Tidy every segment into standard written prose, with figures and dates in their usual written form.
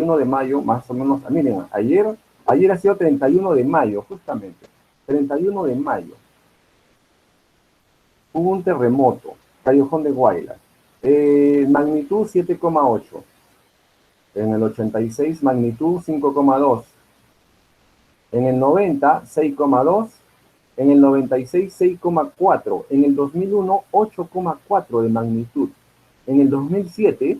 31 de mayo, más o menos, miren, ayer ha sido 31 de mayo, justamente, 31 de mayo. Hubo un terremoto, Callejón de Guaylas, magnitud 7,8. En el 86, magnitud 5,2. En el 90, 6,2. En el 96, 6,4. En el 2001, 8,4 de magnitud. En el 2007,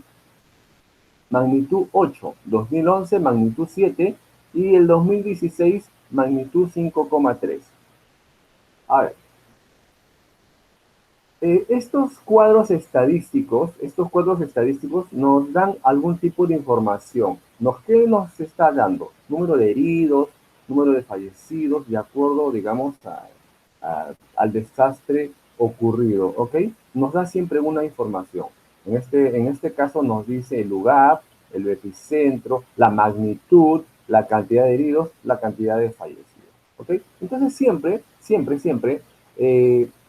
magnitud 8. 2011, magnitud 7. Y el 2016, magnitud 5,3. A ver. Estos cuadros estadísticos nos dan algún tipo de información. ¿Qué nos está dando? Número de heridos, número de fallecidos, de acuerdo, digamos, al desastre ocurrido, ¿ok? Nos da siempre una información. En este caso nos dice el lugar, el epicentro, la magnitud, la cantidad de heridos, la cantidad de fallecidos, ¿ok? Entonces siempre,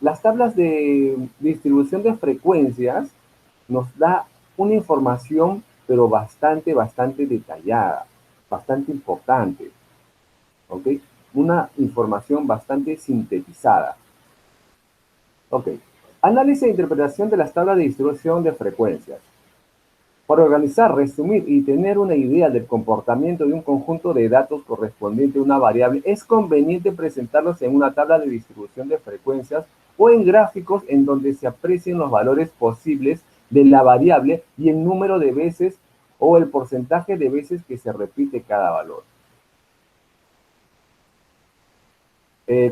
las tablas de distribución de frecuencias nos da una información, pero bastante detallada, bastante importante, ¿ok? Una información bastante sintetizada. Ok. Análisis e interpretación de las tablas de distribución de frecuencias. Para organizar, resumir y tener una idea del comportamiento de un conjunto de datos correspondiente a una variable, es conveniente presentarlos en una tabla de distribución de frecuencias o en gráficos en donde se aprecien los valores posibles de la variable y el número de veces o el porcentaje de veces que se repite cada valor.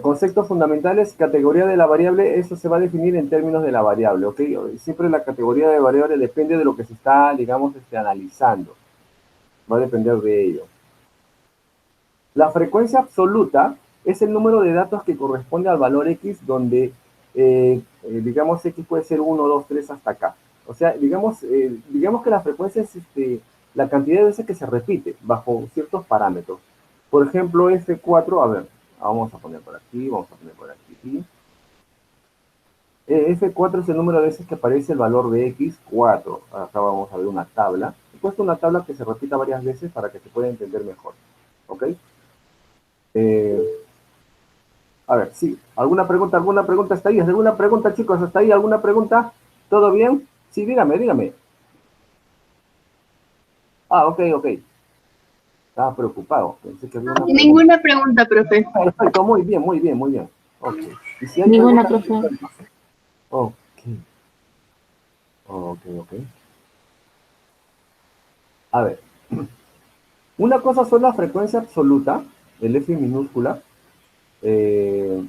Conceptos fundamentales, categoría de la variable, eso se va a definir en términos de la variable, ¿ok? Siempre la categoría de variable depende de lo que se está, digamos, analizando. Va a depender de ello. La frecuencia absoluta es el número de datos que corresponde al valor X, donde, digamos, X puede ser 1, 2, 3 hasta acá. O sea, digamos que la frecuencia es la cantidad de veces que se repite bajo ciertos parámetros. Por ejemplo, F4, a ver, vamos a poner por aquí, vamos a poner por aquí. F4 es el número de veces que aparece el valor de X4. Acá vamos a ver una tabla. He puesto una tabla que se repita varias veces para que se pueda entender mejor. ¿Ok? A ver, sí. ¿Alguna pregunta hasta ahí? ¿Alguna pregunta, chicos? ¿Hasta ahí? ¿Alguna pregunta? ¿Todo bien? Sí, dígame. Ah, ok. Estaba preocupado. Pensé que había una pregunta. Ninguna pregunta, profe. Perfecto, muy bien. Ok. ¿Y si hay Ninguna, preguntas? profe. Ok. A ver. Una cosa son la frecuencia absoluta, el F minúscula. El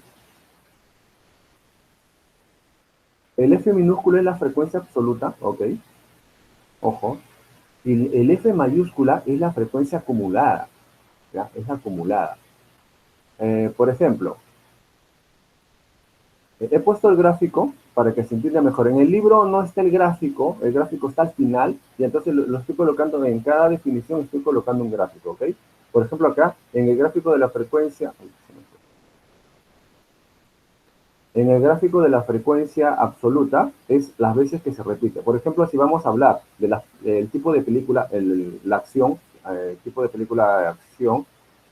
F minúscula es la frecuencia absoluta, ok. Ojo. Y el F mayúscula es la frecuencia acumulada. ¿Ya? Es acumulada. Por ejemplo, he puesto el gráfico para que se entienda mejor. En el libro no está el gráfico está al final, y entonces lo estoy colocando en cada definición, estoy colocando un gráfico, ¿ok? Por ejemplo, acá, en el gráfico de la frecuencia, absoluta es las veces que se repite. Por ejemplo, si vamos a hablar del tipo de película, la acción, tipo de película de acción,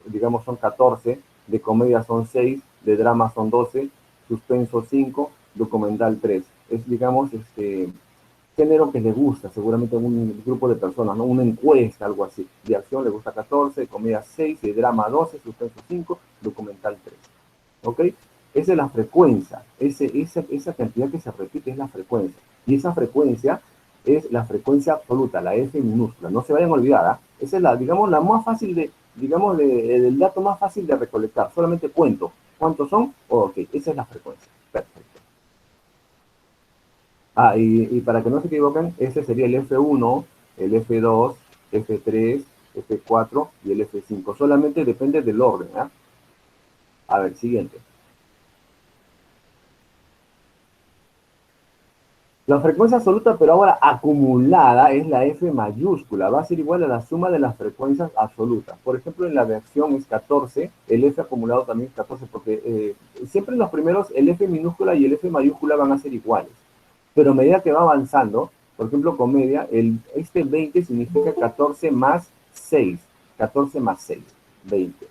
digamos son 14, de comedia son 6, de drama son 12, suspenso 5, documental 3. Es, digamos, género que le gusta seguramente a un grupo de personas, ¿no? Una encuesta, algo así. De acción le gusta 14, de comedia 6, de drama 12, suspenso 5, documental 3. ¿Ok? Esa es la frecuencia, esa cantidad que se repite es la frecuencia. Y esa frecuencia es la frecuencia absoluta, la F minúscula. No se vayan a olvidar, ¿eh? Esa es la más fácil el dato más fácil de recolectar. Solamente cuento. ¿Cuántos son? Ok, esa es la frecuencia. Perfecto. Y para que no se equivoquen, ese sería el F1, el F2, F3, F4 y el F5. Solamente depende del orden, ¿eh? A ver, siguiente. La frecuencia absoluta, pero ahora acumulada, es la F mayúscula. Va a ser igual a la suma de las frecuencias absolutas. Por ejemplo, en la de acción es 14, el F acumulado también es 14, porque siempre en los primeros el F minúscula y el F mayúscula van a ser iguales. Pero a medida que va avanzando, por ejemplo, comedia, este 20 significa 14 más 6. 14 más 6, 20.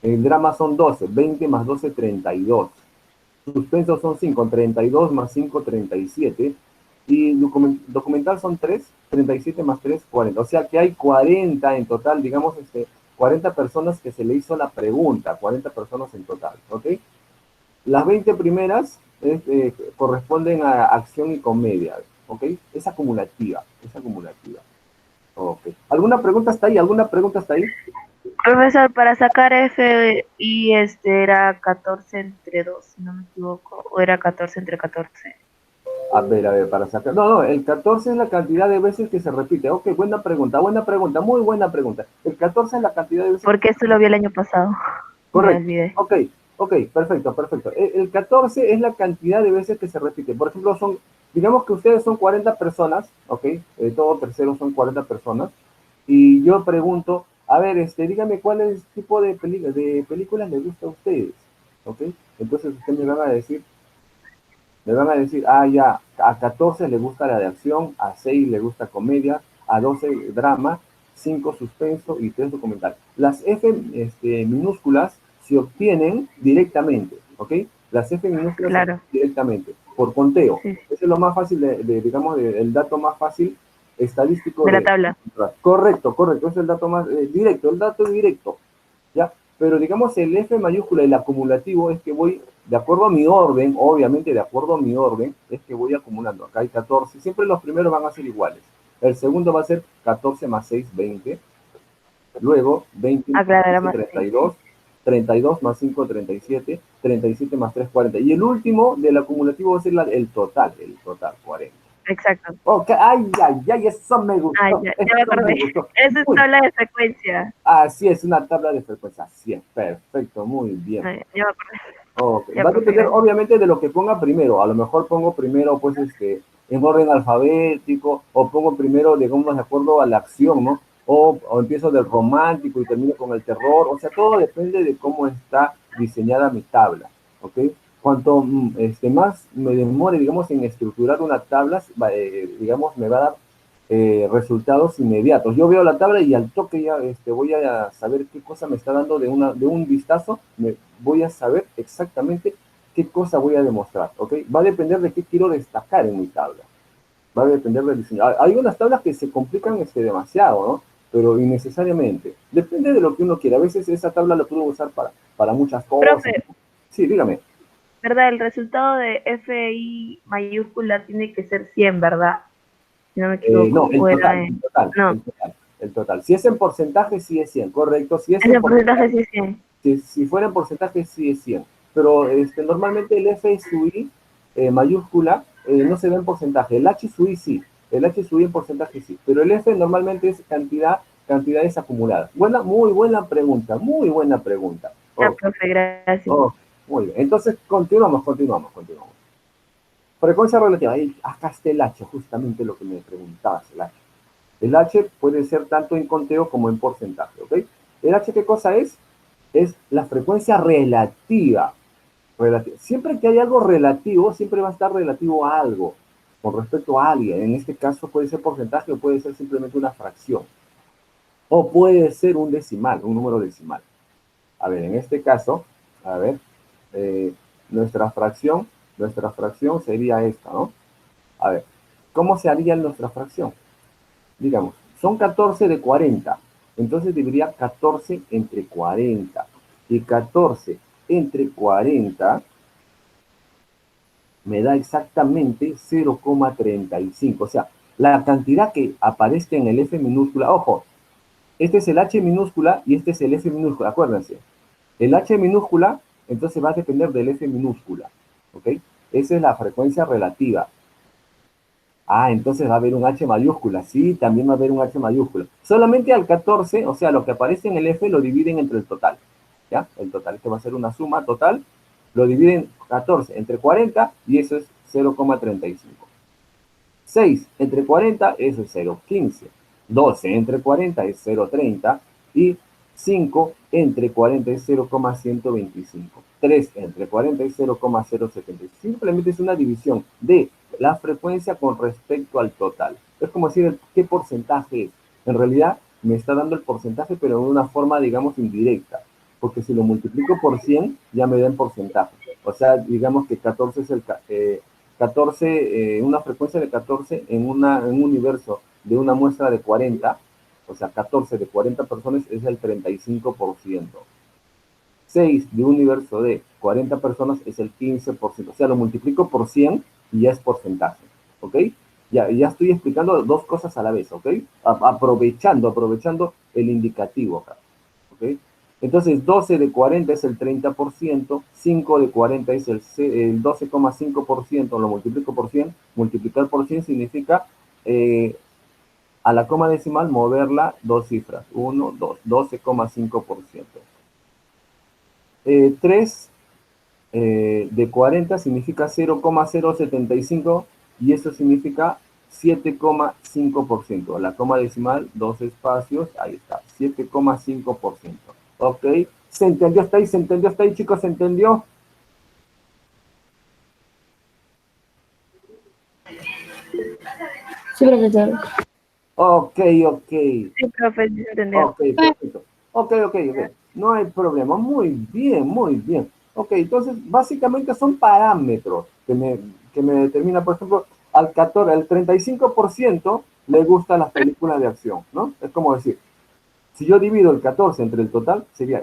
El drama son 12, 20 más 12, 32. Suspenso son 5, 32 más 5, 37. Y documental son 3, 37 más 3, 40. O sea que hay 40 en total, digamos, 40 personas que se le hizo la pregunta, 40 personas en total, ¿ok? Las 20 primeras corresponden a acción y comedia, ¿ok? Es acumulativa, es acumulativa. Ok. ¿Alguna pregunta hasta ahí? ¿Alguna pregunta hasta ahí? Profesor, para sacar F y era 14 entre 2, si no me equivoco, o era 14 entre 14. A ver, para sacar. No, no, el 14 es la cantidad de veces que se repite. Ok, buena pregunta, muy buena pregunta. El 14 es la cantidad de veces. Porque esto lo vi el año pasado. Me Correcto. olvidé. Ok, ok, perfecto, perfecto. El 14 es la cantidad de veces que se repite. Por ejemplo, digamos que ustedes son 40 personas, ok, todo tercero son 40 personas, y yo pregunto, a ver, dígame cuál es el tipo de películas les gusta a ustedes, ok. Entonces ustedes me van a decir, ah, ya, a 14 le gusta la de acción, a 6 le gusta comedia, a 12 drama, 5 suspenso y 3 documental. Las F minúsculas se obtienen directamente, ¿ok? Las F minúsculas se Claro, obtienen directamente, por conteo. sí, sí. Ese es lo más fácil, digamos, el dato más fácil estadístico De la de tabla. encontrar. Correcto, correcto, es el dato más directo, el dato directo. ¿Ya? Pero digamos el F mayúscula, el acumulativo, es que voy, de acuerdo a mi orden, obviamente de acuerdo a mi orden, es que voy acumulando. Acá hay 14, siempre los primeros van a ser iguales. El segundo va a ser 14 más 6, 20. Luego 20 más Aclarar 15, más, sí, sí. 32. 32 más 5, 37. 37 más 3, 40. Y el último del acumulativo va a ser el total, 40. Exacto. Ok, ay, ay, ay, Ah, ya, ya me eso me acordé. gustó. Esa es Muy, tabla de frecuencia. así es, una tabla de frecuencia, así es, perfecto, muy bien. Ah, ya me acordé. Ok, Ya, va a profe, depender gracias. obviamente de lo que ponga primero. A lo mejor pongo primero, pues, en orden alfabético, o pongo primero, digamos, de acuerdo a la acción, ¿no? O empiezo del romántico y termino con el terror. O sea, todo depende de cómo está diseñada mi tabla, ¿ok? Cuanto más me demore, digamos, en estructurar una tabla, digamos, me va a dar resultados inmediatos. Yo veo la tabla y al toque ya voy a saber qué cosa me está dando de un vistazo, voy a saber exactamente qué cosa voy a demostrar, ¿ok? Va a depender de qué quiero destacar en mi tabla. Va a depender del diseño. Hay unas tablas que se complican demasiado, ¿no? Pero innecesariamente. Depende de lo que uno quiera. A veces esa tabla la puedo usar para muchas cosas. Profe, Sí, dígame. ¿verdad? El resultado de FI mayúscula tiene que ser 100, ¿verdad? Si no me No, equivoco. O el total, era en... el total, No, el total, el total. Si es en porcentaje, sí es 100, correcto. Si es en ese porcentaje porcentaje, sí es 100. si fuera en porcentaje, sí es 100. Pero normalmente el F sub I mayúscula no se da en porcentaje. El H sub I sí. El H sub I en porcentaje sí. Pero el F normalmente es cantidades acumuladas. Muy buena pregunta. Muy buena pregunta. Ya, Oh, profe, gracias. oh, muy bien. Entonces, continuamos. Frecuencia relativa. Ahí, acá está el H, justamente lo que me preguntabas, el H. El H puede ser tanto en conteo como en porcentaje, ¿ok? ¿El H qué cosa es? Es la frecuencia relativa. Siempre que hay algo relativo, siempre va a estar relativo a algo, con respecto a alguien. En este caso puede ser porcentaje o puede ser simplemente una fracción. O puede ser un decimal, un número decimal. A ver, en este caso, a ver, eh, nuestra fracción, nuestra fracción sería esta, ¿no? A ver, ¿cómo se haría nuestra fracción? Digamos, son 14 de 40. Entonces dividiría 14 entre 40. Y 14 entre 40 me da exactamente 0,35. O sea, la cantidad que aparezca en el F minúscula, ojo, este es el H minúscula y este es el F minúscula, acuérdense. El H minúscula, entonces va a depender del F minúscula, ¿ok? Esa es la frecuencia relativa. Ah, entonces va a haber un H mayúscula. Sí, también va a haber un H mayúscula. Solamente al 14, o sea, lo que aparece en el F lo dividen entre el total. ¿Ya? El total, este va a ser una suma total. Lo dividen 14 entre 40 y eso es 0,35. 6 entre 40, eso es 0,15. 12 entre 40 es 0,30 y 5 entre 40 es 0,125. 3 entre 40 es 0,075. Simplemente es una división de la frecuencia con respecto al total. Es como decir qué porcentaje es. En realidad, me está dando el porcentaje, pero de una forma, digamos, indirecta. Porque si lo multiplico por 100, ya me da en porcentaje. O sea, digamos que 14 es el... 14, una frecuencia de 14 en un universo de una muestra de 40, o sea, 14 de 40 personas es el 35%. 6 de un universo de 40 personas es el 15%. O sea, lo multiplico por 100 y ya es porcentaje. ¿Ok? Ya estoy explicando dos cosas a la vez. ¿Ok? Aprovechando el indicativo acá. ¿Ok? Entonces, 12 de 40 es el 30%, 5 de 40 es el 12,5%, lo multiplico por 100, multiplicar por 100 significa a la coma decimal moverla dos cifras, 1, 2, 12,5%. 3 de 40 significa 0,075 y eso significa 7,5%. La coma decimal, dos espacios, ahí está, 7,5%. ¿Ok? ¿Se entendió hasta ahí? ¿Se entendió hasta ahí, chicos? ¿Se entendió? Sí, profesor. Ok, ok. Sí, profe, sí entendió. Ok, perfecto. Ok. No hay problema. Muy bien, muy bien. Ok, entonces básicamente son parámetros que me determinan, por ejemplo, al 14, al 35% le gustan las películas de acción, ¿no? Es como decir, si yo divido el 14 entre el total, sería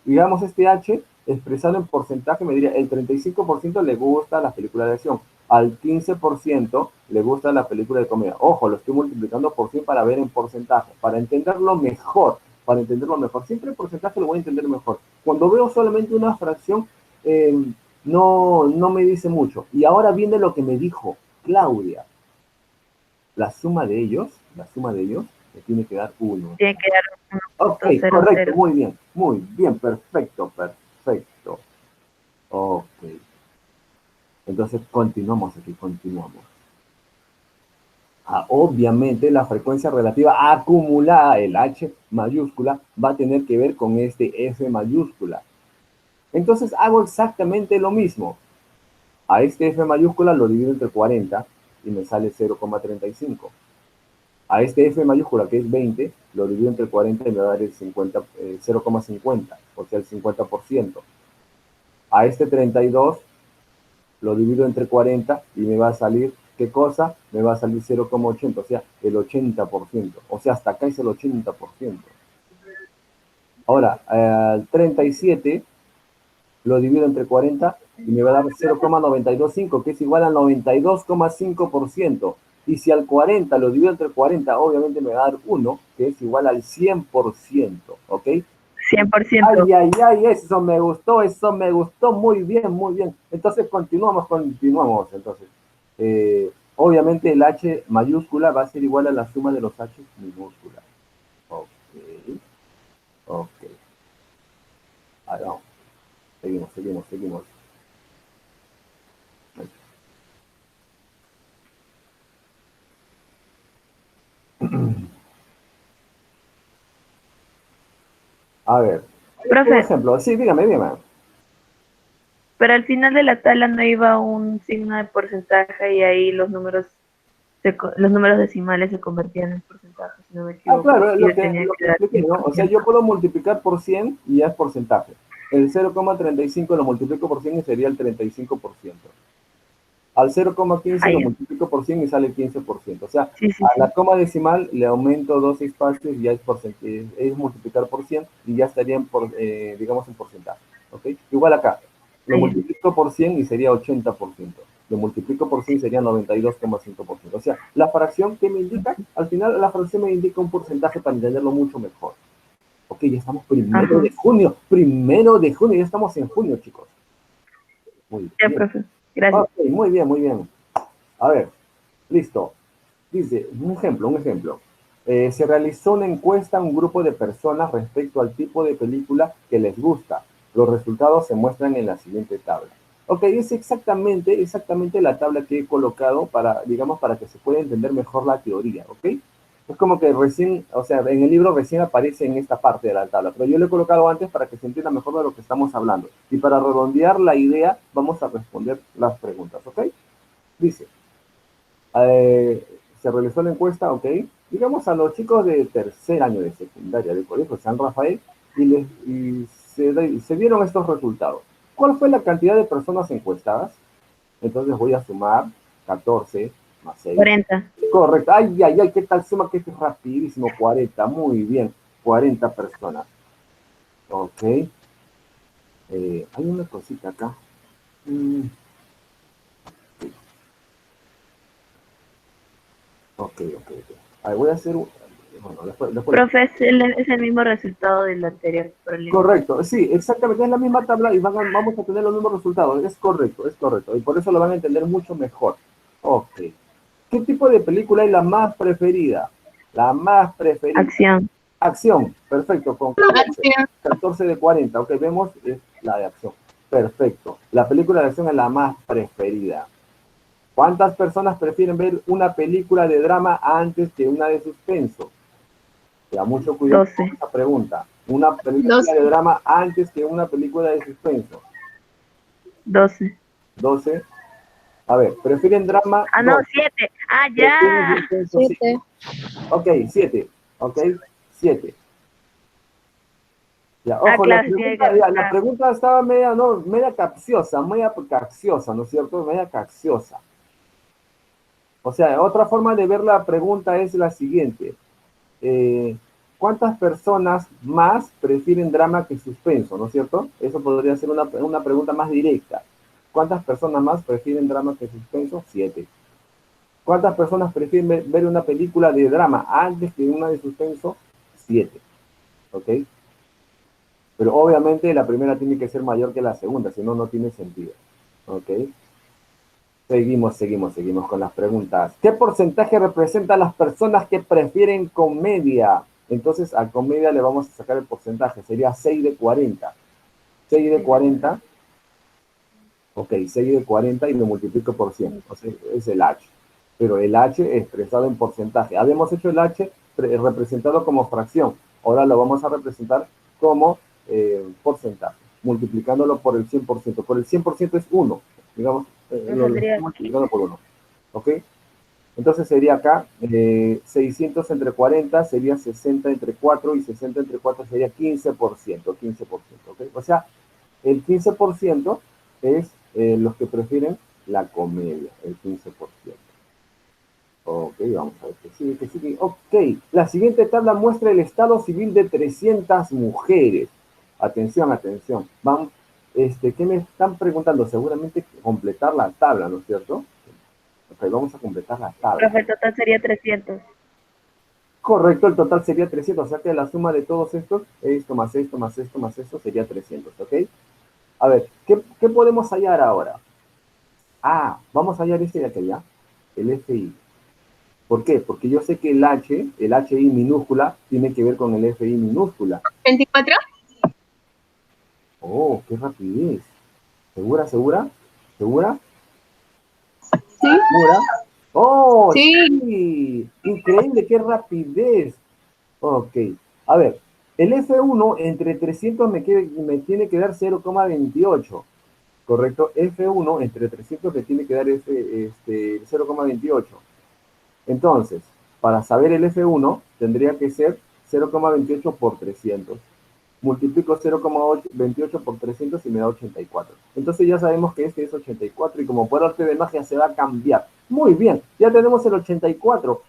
digamos, este H expresado en porcentaje me diría el 35% le gusta las películas de acción, al 15% le gusta la película de comedia. Ojo, lo estoy multiplicando por 100 para ver en porcentaje, para entenderlo mejor, Siempre el porcentaje lo voy a entender mejor. Cuando veo solamente una fracción, eh, no me dice mucho. Y ahora viene lo que me dijo Claudia. La suma de ellos me tiene que dar 1. Tiene que dar Ok, correcto, 1.00. muy bien, perfecto. Ok, entonces continuamos. Obviamente la frecuencia relativa acumulada, el H mayúscula, va a tener que ver con este F mayúscula. Entonces hago exactamente lo mismo. A este F mayúscula lo divido entre 40 y me sale 0,35. A este F mayúscula, que es 20, lo divido entre 40 y me va a dar el 0,50, o sea, el 50%. A este 32 lo divido entre 40 y me va a salir, ¿qué cosa? Me va a salir 0,80, o sea, el 80%. O sea, hasta acá es el 80%. Ahora, al 37 lo divido entre 40 y me va a dar 0,925, que es igual al 92,5%. Y si al 40 lo divido entre 40, obviamente me va a dar 1, que es igual al 100%, ¿ok? 100%. Ay, eso me gustó, muy bien. Entonces continuamos. Entonces, obviamente el H mayúscula va a ser igual a la suma de los H minúsculas. Ok, ok. Ahí vamos. Seguimos. A ver, un Profe, ejemplo. Sí, dígame. pero al final de la tabla no iba un signo de porcentaje y ahí los números decimales se convertían en porcentaje, si no me equivoco. Claro, Y lo yo que, tenía lo que que dar expliqué, ¿no? O sea, 100%. yo puedo multiplicar por 100 y ya es porcentaje. El 0,35 lo multiplico por 100 y sería el 35%. Al 0,15 Ah, lo ya. multiplico por 100 y sale el 15%. O sea, Sí, sí, a la sí. coma decimal le aumento dos espacios y ya es porcentaje, es multiplicar por 100 y ya estarían, digamos, en porcentaje. ¿Ok? Igual acá, lo Ah, ya. multiplico por 100 y sería 80%. Lo multiplico por 100 sería 92,5%. O sea, la fracción que me indica, al final la fracción me indica un porcentaje para entenderlo mucho mejor. Ok, ya estamos Ajá. primero de junio, ya estamos en junio, chicos. Muy Ya, bien. profe. Gracias. Ok, muy bien. A ver, listo. Dice, un ejemplo. Se realizó una encuesta a un grupo de personas respecto al tipo de película que les gusta. Los resultados se muestran en la siguiente tabla. Ok, es exactamente la tabla que he colocado para, digamos, para que se pueda entender mejor la teoría, ¿ok? Es como que recién, o sea, en el libro recién aparece en esta parte de la tabla, pero yo lo he colocado antes para que se entienda mejor de lo que estamos hablando. Y para redondear la idea, vamos a responder las preguntas, ¿ok? Dice, se realizó la encuesta, ok. digamos, a los chicos de tercer año de secundaria del Colegio San Rafael y se dieron estos resultados. ¿Cuál fue la cantidad de personas encuestadas? Entonces voy a sumar 14 más 6. 40. Correcto. Ay, ay, ay, ¿qué tal suma? Que es rapidísimo. 40, muy bien. 40 personas. Ok. Hay una cosita acá. Ok, ok, ok. A ver, voy a hacer un... Bueno, después... Profe, es el mismo resultado del anterior problema. Correcto, sí, exactamente, es la misma tabla y vamos a tener los mismos resultados. Es correcto, es correcto. Y por eso lo van a entender mucho mejor. Ok. ¿Qué tipo de película es la más preferida? La más preferida. Acción. Acción, perfecto, con 14 de 40. Ok, vemos la de acción. Perfecto. La película de acción es la más preferida. ¿Cuántas personas prefieren ver una película de drama antes que una de suspenso? Ya, mucho cuidado 12. con esa pregunta. Una película de drama antes que una película de suspenso. 12. 12. A ver, ¿prefieren drama? Ah, no, 2. 7. Ah, ¿Prefieren ya. suspenso? 5. Ok, 7. Ok, 7. Ya, Ah, ojo, claro, se tiene que la restar. pregunta estaba media, no, media capciosa, ¿no es cierto? Media capciosa. O sea, otra forma de ver la pregunta es la siguiente. Eh, ¿Cuántas personas más prefieren drama que suspenso, no es cierto? Eso podría ser una pregunta más directa. ¿Cuántas personas más prefieren drama que suspenso? 7. ¿Cuántas personas prefieren ver una película de drama antes que una de suspenso? 7. ¿Ok? Pero obviamente la primera tiene que ser mayor que la segunda, si no, no tiene sentido. ¿Ok? Seguimos con las preguntas. ¿Qué porcentaje representa a las personas que prefieren comedia? Entonces a comedia le vamos a sacar el porcentaje, sería 6 de 40. 6 de 40, ok, 6 de 40 y lo multiplico por 100, o sea, es el H. Pero el H expresado en porcentaje. Habíamos hecho el H representado como fracción, ahora lo vamos a representar como porcentaje, multiplicándolo por el 100%. Por el 100% es 1, digamos, Me lo saldría estoy aquí. multiplicando por 1. ¿Ok? Entonces sería acá 600 entre 40 sería 60 entre 4 y 60 entre 4 sería 15%, 15%, ¿ok? O sea, el 15% es los que prefieren la comedia, el 15%. Ok, vamos a ver que sigue, que sigue. Ok, la siguiente tabla muestra el estado civil de 300 mujeres. Atención, atención. Vamos, ¿qué me están preguntando? Seguramente completar la tabla, ¿no es cierto? Ok, vamos a completar la tabla. Profe, el total sería 300. Correcto, el total sería 300, o sea que la suma de todos estos, esto más esto más esto más esto, sería 300, ¿ok? A ver, ¿qué podemos hallar ahora? Ah, vamos a hallar este de aquel, ¿ya? El FI. ¿Por qué? Porque yo sé que el HI minúscula, tiene que ver con el FI minúscula. 24. Oh, qué rapidez. ¿Segura, segura? ¿Segura? Sí. ¿Segura? ¡Oh, Sí. sí! Increíble, qué rapidez. Ok. A ver, el F1 entre 300 me tiene que dar 0,28. ¿Correcto? F1 entre 300 me tiene que dar 0,28. Entonces, para saber el F1 tendría que ser 0,28 por 300. Multiplico 0,28 por 300 y me da 84. Entonces ya sabemos que este es 84 y como por arte de magia se va a cambiar. Muy bien, ya tenemos el 84,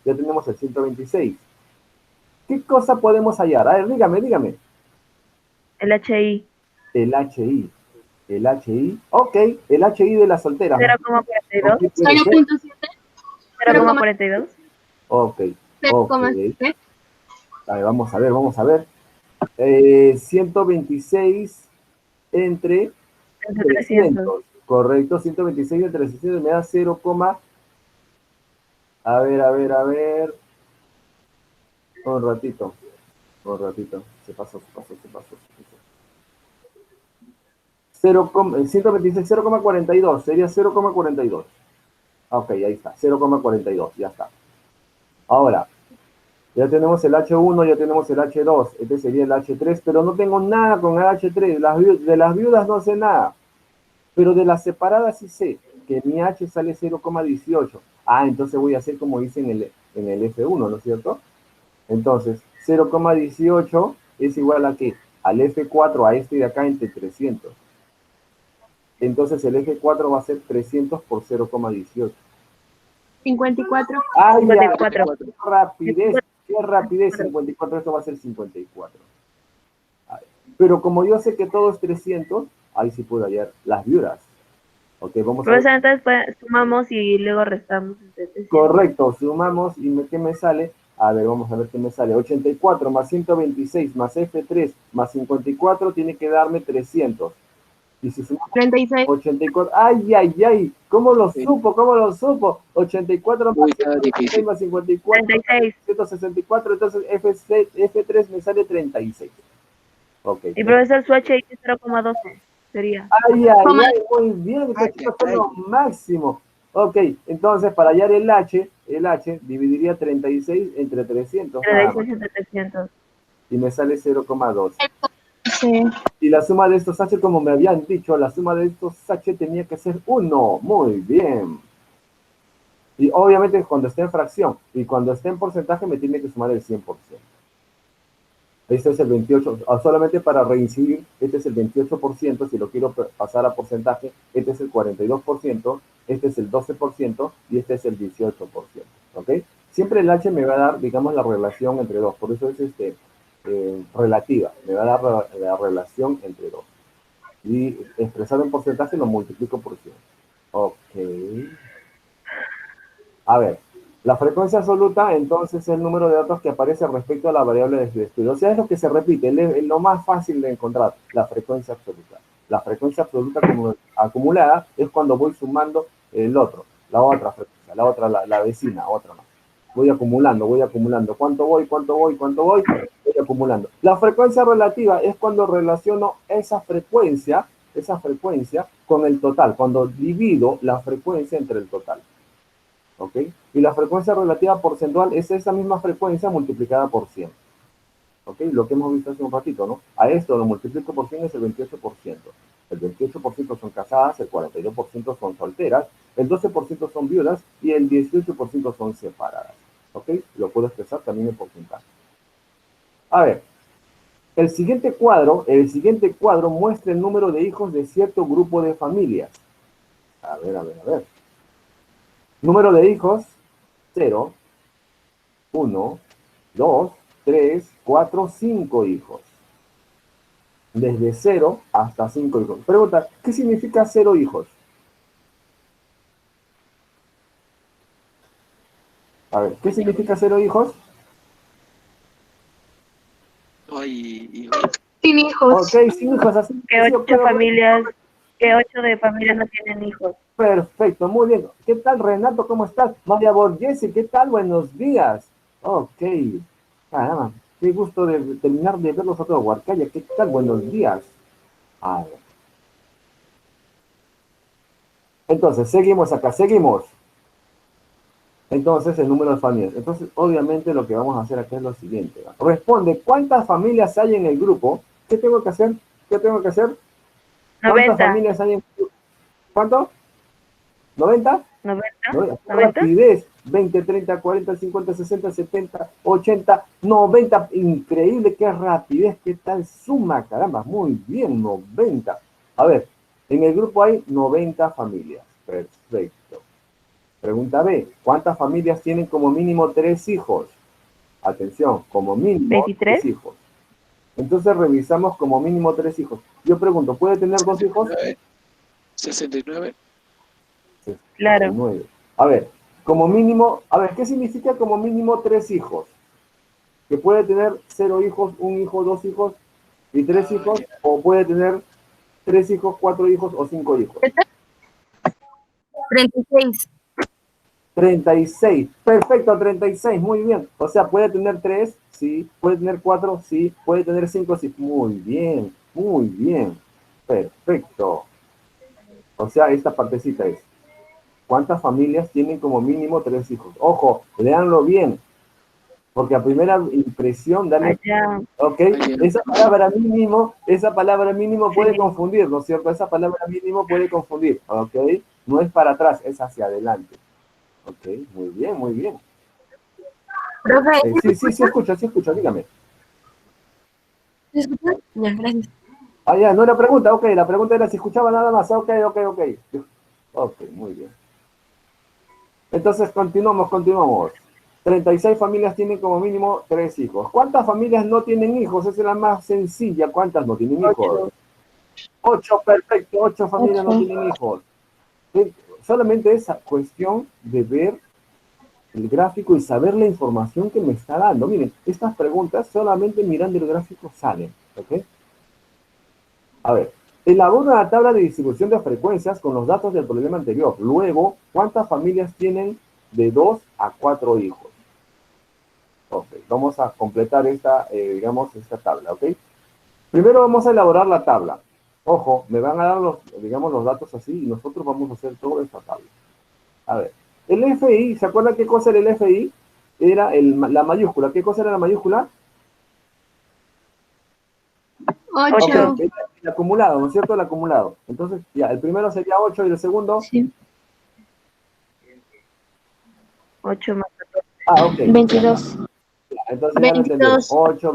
ya tenemos el 126. ¿Qué cosa podemos hallar? A ver, dígame. El HI. El HI. El HI. Ok, el HI de las solteras. 0,42. ¿Qué puede ser? 0.7. 0,42. Ok, ok. 0,7. A ver, vamos a ver. 126 entre Entre 300. 300. Correcto, 126 entre 300 me da 0, a ver. Un ratito. Se pasó. 126, 0,42, sería 0,42. Ok, ahí está, 0,42, ya está. Ahora, ya tenemos el H1, ya tenemos el H2, este sería el H3, pero no tengo nada con el H3, de las viudas no sé nada, pero de las separadas sí sé, que mi H sale 0,18. Ah, entonces voy a hacer como dice en el F1, ¿no es cierto? Entonces, 0,18 es igual a ¿qué? Al F4, a este de acá, entre 300. Entonces, el F4 va a ser 300 por 0,18. 54. ¡Ay, 54. qué rapidez! 54, esto va a ser 54. Pero como yo sé que todo es 300, ahí sí puedo hallar las viudas. Ok, vamos a ver. Profesor, entonces pues, sumamos y luego restamos. Correcto, sumamos y ¿qué me sale? A ver, vamos a ver qué me sale. 84 más 126 más F3 más 54 tiene que darme 300. Y si sumamos 36. 84, ¡ay, ay, ay! ¿Cómo lo Sí. supo? ¿Cómo lo supo? 84 más Uy, está 126 difícil. más 54, 36. 164, entonces F3 me sale 36. Ok. Y profesor, su HI es 0,12 sería. Ay, ay, ay, muy bien, estos Ay, chicos son ay. lo máximo. Ok, entonces para hallar el H dividiría 36 entre 300 nada más. 36 entre 300. Y me sale 0,12. Sí. Y la suma de estos H, como me habían dicho, la suma de estos H tenía que ser 1. Muy bien. Y obviamente cuando esté en fracción y cuando esté en porcentaje me tiene que sumar el 100%. Este es el 28, solamente para reincidir, este es el 28%, si lo quiero pasar a porcentaje, este es el 42%, este es el 12% y este es el 18%, ¿ok? Siempre el H me va a dar, digamos, la relación entre dos, por eso es relativa, me va a dar la relación entre dos. Y expresado en porcentaje lo multiplico por 100. Ok. A ver, la frecuencia absoluta, entonces, es el número de datos que aparece respecto a la variable de estudio. O sea, es lo que se repite, es lo más fácil de encontrar, la frecuencia absoluta. La frecuencia absoluta acumulada es cuando voy sumando el otro, la otra frecuencia, la otra, la vecina, otra más. Voy acumulando, voy acumulando. ¿Cuánto voy, cuánto voy, cuánto voy? Voy acumulando. La frecuencia relativa es cuando relaciono esa frecuencia con el total, cuando divido la frecuencia entre el total. ¿Ok? Y la frecuencia relativa porcentual es esa misma frecuencia multiplicada por 100. ¿Ok? Lo que hemos visto hace un ratito, ¿no? A esto lo multiplico por 100 es el 28%. El 28% son casadas, el 42% son solteras, el 12% son viudas y el 18% son separadas. ¿Ok? Lo puedo expresar también en porcentaje. A ver, el siguiente cuadro muestra el número de hijos de cierto grupo de familias. A ver, a ver, a ver. Número de hijos, 0, 1, 2, 3, 4, 5 hijos. Desde 0 hasta 5 hijos. Pregunta, ¿qué significa 0 hijos? A ver, ¿qué significa 0 hijos? Ay, Sin hijos. Ok, sin hijos, así Que 8 de familias no tienen hijos. Perfecto, muy bien. ¿Qué tal, Renato? ¿Cómo estás? María Borgesi, ¿qué tal? Buenos días. Ok. Caramba, qué gusto de terminar de verlos a todos. Huarcaya, ¿qué tal? Buenos días. A ver. Entonces, seguimos acá, seguimos. Entonces, el número de familias. Entonces, obviamente, lo que vamos a hacer acá es lo siguiente. Responde, ¿cuántas familias hay en el grupo? ¿Qué tengo que hacer? ¿Qué tengo que hacer? ¿Cuántas 90. familias hay en el grupo? ¿Cuánto? ¿90? 90. ¡Qué 90. rapidez! 20, 30, 40, 50, 60, 70, 80, 90. Increíble, qué rapidez, qué tal suma, caramba. Muy bien, 90. A ver, en el grupo hay 90 familias. Perfecto. Pregunta B, ¿cuántas familias tienen como mínimo 3 hijos? Atención, como mínimo 23. 3 hijos. Entonces revisamos como mínimo 3 hijos. Yo pregunto, ¿puede tener 2 hijos? 69. Claro. 9. A ver, como mínimo, a ver, ¿qué significa como mínimo 3 hijos? Que puede tener 0 hijos, 1 hijo, 2 hijos y 3 hijos, Ya. o puede tener 3 hijos, 4 hijos o 5 hijos. 36. 36. Perfecto, 36. Muy bien. O sea, puede tener 3, sí. Puede tener 4, sí. Puede tener 5, sí. Muy bien, muy bien. Perfecto. O sea, esta partecita es, ¿cuántas familias tienen como mínimo 3 hijos? Ojo, léanlo bien, porque a primera impresión dan, Allá. ¿ok? Allá. Esa palabra mínimo puede Sí. confundir, ¿no es cierto? Esa palabra mínimo puede confundir, ¿ok? No es para atrás, es hacia adelante. Ok, muy bien, muy bien. Profe, Sí, escucho, dígame. ¿se escucha? Ya, gracias. Ah, ya, no era pregunta, ok, la pregunta era si escuchaba nada más, ok. Ok, muy bien. Entonces, continuamos. 36 familias tienen como mínimo 3 hijos. ¿Cuántas familias no tienen hijos? Esa es la más sencilla. ¿Cuántas no tienen hijos? 8. 8, perfecto, 8 familias no 8. tienen hijos. Solamente esa cuestión de ver el gráfico y saber la información que me está dando. Miren, estas preguntas solamente mirando el gráfico salen, ¿ok? A ver, elabora una tabla de distribución de frecuencias con los datos del problema anterior. Luego, ¿cuántas familias tienen de 2 a 4 hijos? Ok, vamos a completar esta, esta tabla, ¿ok? Primero vamos a elaborar la tabla. Ojo, me van a dar los datos así y nosotros vamos a hacer toda esta tabla. A ver, el FI, ¿se acuerdan qué cosa era el FI? Era la mayúscula. ¿Qué cosa era la mayúscula? 8. Ok, el acumulado, ¿no es cierto? El acumulado. Entonces, ya, el primero sería 8 y el segundo. Sí. 8 más 14. Ah, ok. 22. Entonces ya lo entendemos. 22. 8,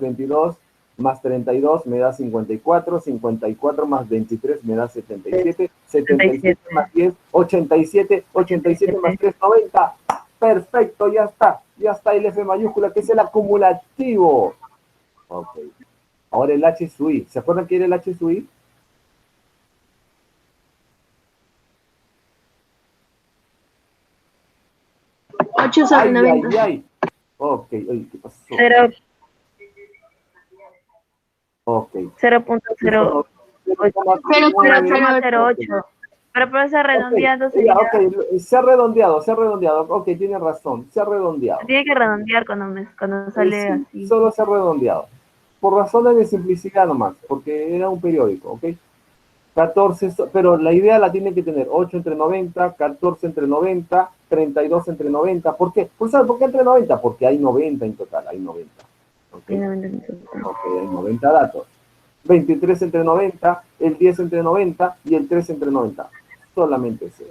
22 más 32 me da 54, 54 más 23 me da 77, 77 más 10, 87, 87 más 3, 90. Perfecto, ya está el F mayúscula, que es el acumulativo. Ok. Ahora el H sub I. ¿Se acuerdan qué era el H sub I? Ocho sobre 90. Ay. Ok, oye, ¿qué pasó? 0. Ok. 0.0. 0,08. Pero profesor, redondeando sería. Ok, se ha redondeado. Ok, tiene razón, se ha redondeado. Tiene que redondear cuando sale Sí, así. solo se ha redondeado. Por razones de simplicidad nomás, porque era un periódico, ¿ok? 14, pero la idea la tiene que tener 8 entre 90, 14 entre 90, 32 entre 90. ¿Por qué? Pues ¿sabes por qué entre 90? Porque hay 90 en total, hay 90. ¿Ok? Ok, hay 90 datos. 23 entre 90, el 10 entre 90 y el 3 entre 90. Solamente ese.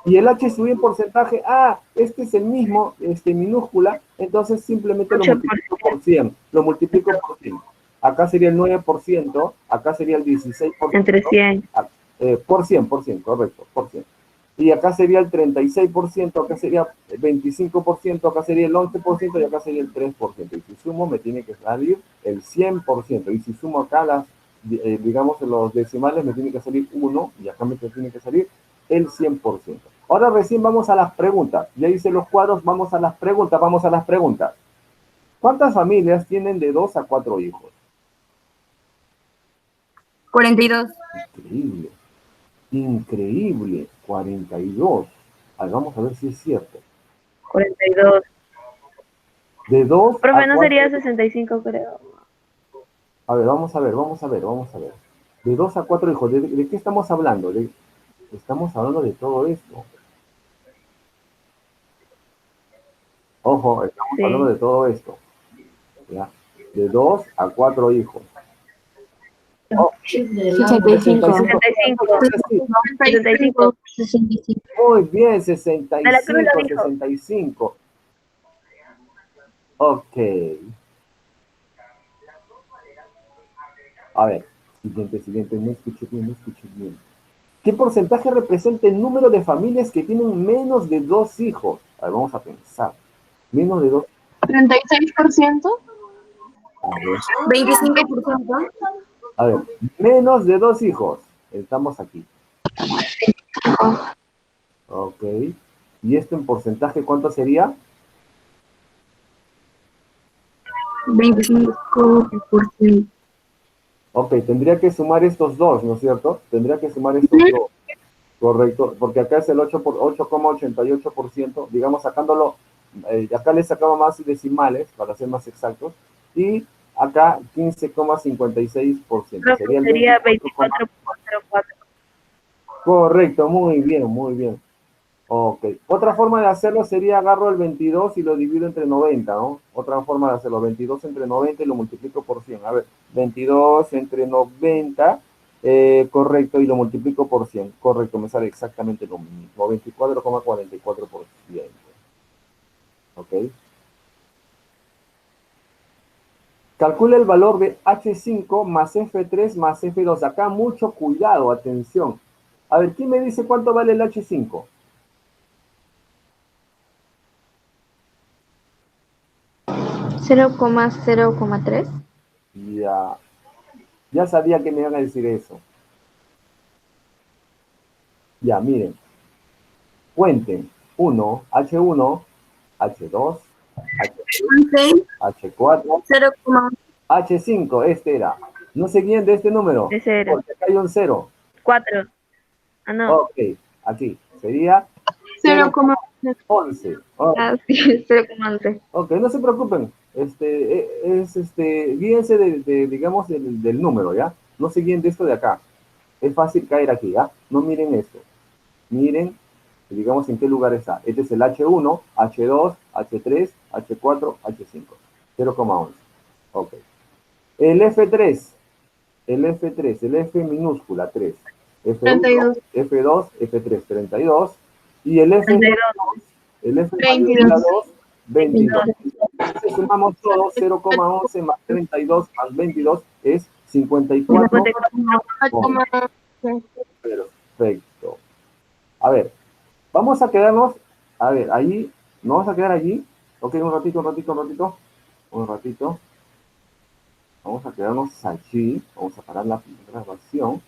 Y el H sub en porcentaje, este es el mismo, minúscula, entonces simplemente lo 8%. multiplico por 100. Lo multiplico por 100. Acá sería el 9%, acá sería el 16%. Entre 100. Por 100, correcto, por 100. Y acá sería el 36%, acá sería el 25%, acá sería el 11% y acá sería el 3%. Y si sumo me tiene que salir el 100%. Y si sumo acá digamos los decimales me tiene que salir 1 y acá me tiene que salir el 100%. Ahora recién vamos a las preguntas. Ya hice los cuadros, vamos a las preguntas. ¿Cuántas familias tienen de 2 a 4 hijos? 42. Increíble, 42. A ver, vamos a ver si es cierto. 42. De 2 Profe, a no 4. sería 65, creo. A ver, vamos a ver. De 2 a 4 hijos, ¿de qué estamos hablando? Estamos hablando de todo esto. Ojo, estamos hablando de todo esto. ¿Ya? De 2 a 4 hijos. Oh, 65. 65. Muy bien, De la Cruz lo dijo. 65. Ok. A ver, siguiente, no escuché bien. ¿Qué porcentaje representa el número de familias que tienen menos de 2 hijos? A ver, vamos a pensar. Menos de 2. 36%. A ver, 25%. a ver, menos de 2 hijos. Estamos aquí. Ok. ¿Y esto en porcentaje cuánto sería? 25%. Ok, tendría que sumar estos dos, ¿no es cierto? Tendría que sumar estos dos. Correcto, porque acá es el 8,88%, digamos sacándolo, acá le sacaba más decimales, para ser más exactos, y acá 15,56%. Creo que sería 24.04. Correcto, muy bien. Ok. Otra forma de hacerlo sería agarro el 22 y lo divido entre 90, ¿no? Otra forma de hacerlo, 22 entre 90 y lo multiplico por 100. A ver, 22 entre 90, correcto, y lo multiplico por 100. Correcto, me sale exactamente lo mismo, 24,44%. ¿Ok? Calcula el valor de H5 más F3 más F2. Acá mucho cuidado, atención. A ver, ¿quién me dice cuánto vale el H5? ¿0,0,3? Ya, ya sabía que me iban a decir eso. Ya, miren. Cuenten. 1, H1, H2, H3, 11, H4, 0,11. H5. Este era. ¿No seguían de este número? Ese era. Porque acá hay un 0. 4. Ah, no. Ok, aquí. Sería 0,11. 0,11. Ok. Ah, sí, 0,11. Ok, no se preocupen. Guíense digamos, del número, ¿ya? No se guíen de esto de acá. Es fácil caer aquí, ¿ya? No miren esto. Miren, digamos, en qué lugar está. Este es el H1, H2, H3, H4, H5. 0,11. Ok. El F3, el F minúscula, 3. F1, 32. F2, F3, 32. Y el F2, 32. el F 22. 2, 22. 22. Si sumamos todo, 0,11 más 32 más 22 es 54. 54. 8,11. Perfecto. A ver, vamos a quedarnos, a ver, ahí, nos vamos a quedar allí. Ok, un ratito, un ratito, un ratito. Un ratito. Vamos a quedarnos allí. Vamos a parar la grabación.